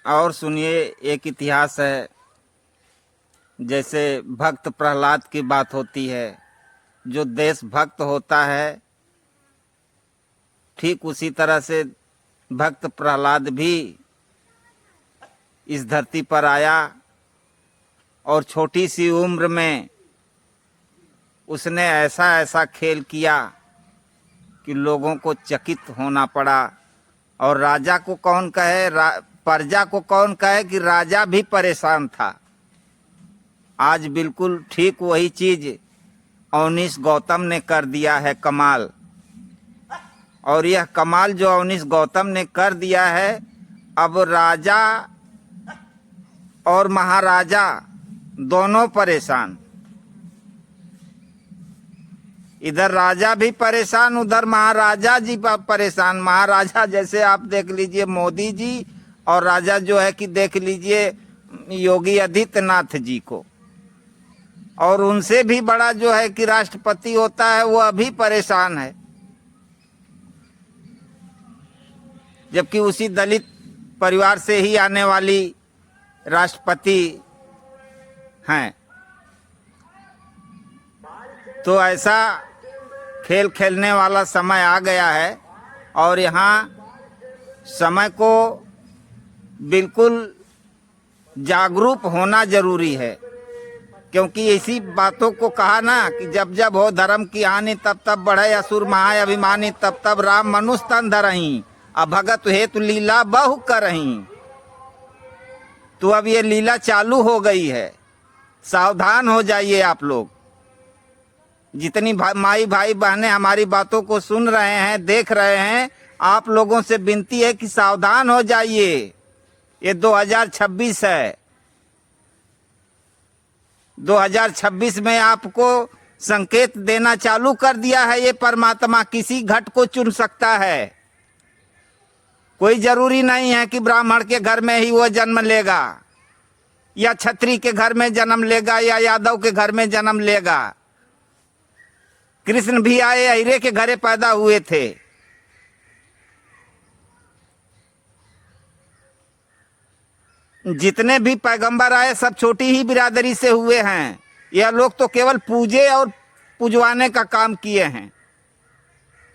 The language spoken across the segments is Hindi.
और सुनिए, एक इतिहास है। जैसे भक्त प्रहलाद की बात होती है, जो देशभक्त होता है, ठीक उसी तरह से भक्त प्रहलाद भी इस धरती पर आया और छोटी सी उम्र में उसने ऐसा ऐसा खेल किया कि लोगों को चकित होना पड़ा। और राजा को कौन कहे, प्रजा को कौन कहे कि राजा भी परेशान था। आज बिल्कुल ठीक वही चीज अवनीश गौतम ने कर दिया है, कमाल। और यह कमाल जो अवनीश गौतम ने कर दिया है, अब राजा और महाराजा दोनों परेशान। इधर राजा भी परेशान, उधर महाराजा जी परेशान। महाराजा जैसे आप देख लीजिए मोदी जी, और राजा जो है कि देख लीजिए योगी आदित्यनाथ जी को। और उनसे भी बड़ा जो है कि राष्ट्रपति होता है, वो अभी परेशान है, जबकि उसी दलित परिवार से ही आने वाली राष्ट्रपति हैं। तो ऐसा खेल खेलने वाला समय आ गया है, और यहाँ समय को बिल्कुल जागरूक होना जरूरी है। क्योंकि इसी बातों को कहा ना कि जब जब हो धर्म की हानि, तब तब बढ़े असुर महाय अभिमानी, तब तब राम मनुष्य तन धरहीं, अब भगत हेतु लीला बहु करहीं। तो अब ये लीला चालू हो गई है, सावधान हो जाइए आप लोग। जितनी माई भाई बहनें हमारी बातों को सुन रहे हैं, देख रहे हैं, आप लोगों से विनती है कि सावधान हो जाइए। ये 2026 है। 2026 में आपको संकेत देना चालू कर दिया है ये परमात्मा। किसी घट को चुन सकता है। कोई जरूरी नहीं है कि ब्राह्मण के घर में ही वो जन्म लेगा, या क्षत्रिय के घर में जन्म लेगा, या यादव के घर में जन्म लेगा। कृष्ण भी आए अहिरे के घरे पैदा हुए थे। जितने भी पैगंबर आए सब छोटी ही बिरादरी से हुए हैं। यह लोग तो केवल पूजे और पुजवाने का काम किए हैं।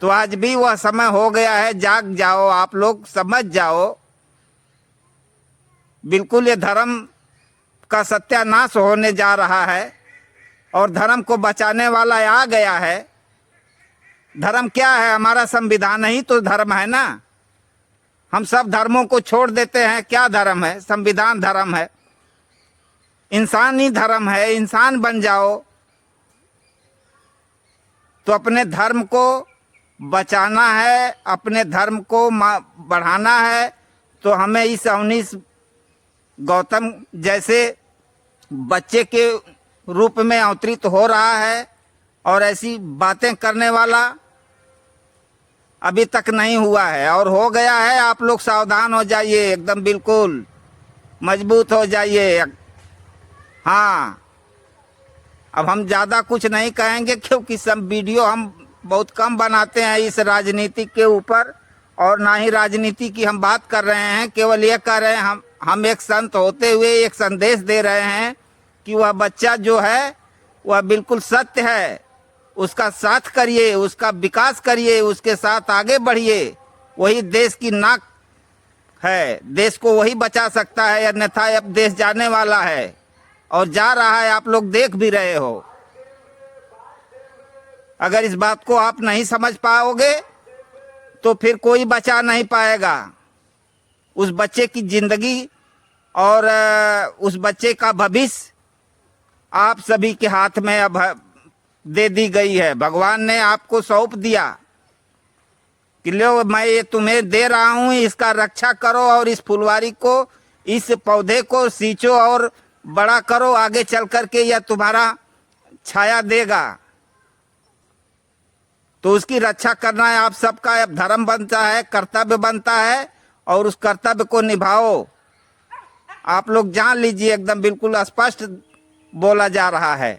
तो आज भी वह समय हो गया है, जाग जाओ आप लोग, समझ जाओ। बिल्कुल ये धर्म का सत्यानाश होने जा रहा है, और धर्म को बचाने वाला आ गया है। धर्म क्या है? हमारा संविधान ही तो धर्म है ना। हम सब धर्मों को छोड़ देते हैं। क्या धर्म है? संविधान धर्म है। इंसान ही धर्म है। इंसान बन जाओ। तो अपने धर्म को बचाना है, अपने धर्म को बढ़ाना है। तो हमें इस अवनीश गौतम जैसे बच्चे के रूप में अवतरित हो रहा है, और ऐसी बातें करने वाला अभी तक नहीं हुआ है, और हो गया है। आप लोग सावधान हो जाइए, एकदम बिल्कुल मजबूत हो जाइए। हाँ, अब हम ज़्यादा कुछ नहीं कहेंगे, क्योंकि सब वीडियो हम बहुत कम बनाते हैं इस राजनीति के ऊपर, और ना ही राजनीति की हम बात कर रहे हैं। केवल ये कह रहे हैं, हम एक संत होते हुए एक संदेश दे रहे हैं कि वह बच्चा जो है वह बिल्कुल सत्य है। उसका साथ करिए, उसका विकास करिए, उसके साथ आगे बढ़िए। वही देश की नाक है, देश को वही बचा सकता है, अन्यथा अब देश जाने वाला है, और जा रहा है। आप लोग देख भी रहे हो। अगर इस बात को आप नहीं समझ पाओगे तो फिर कोई बचा नहीं पाएगा। उस बच्चे की जिंदगी और उस बच्चे का भविष्य आप सभी के हाथ में अब दे दी गई है। भगवान ने आपको सौंप दिया कि लो, मैं ये तुम्हें दे रहा हूँ, इसका रक्षा करो, और इस फुलवारी को, इस पौधे को सींचो और बड़ा करो। आगे चल करके यह तुम्हारा छाया देगा। तो उसकी रक्षा करना है आप सबका अब धर्म बनता है, कर्तव्य बनता है, और उस कर्तव्य को निभाओ। आप लोग जान लीजिए, एकदम बिल्कुल स्पष्ट बोला जा रहा है।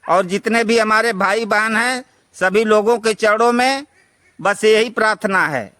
और जितने भी हमारे भाई बहन हैं, सभी लोगों के चरणों में बस यही प्रार्थना है